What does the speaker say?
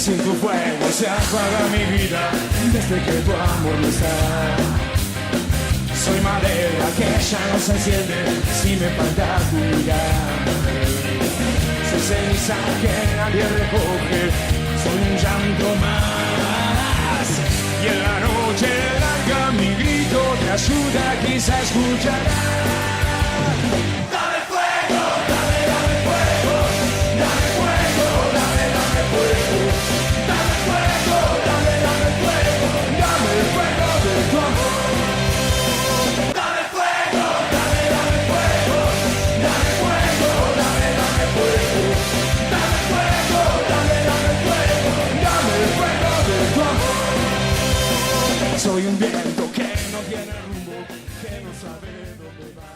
Sin tu fuego se apaga mi vida desde que tu amor no está. Soy madera que ya no se enciende si me falta tu mirada. Soy ceniza que nadie recoge, soy un llanto más. Y en la noche larga mi grito te ayuda quizá a escuchar. Dame fuego, dame, dame fuego, dame fuego, dame, dame fuego. Dame fuego, dame, dame fuego, dame el fuego de tu amor. Dame fuego, dame, dame fuego, dame fuego, dame, dame fuego. Dame fuego, dame, dame fuego, dame el fuego de tu amor. Soy un viento que no tiene rumbo, que no sabe dónde va.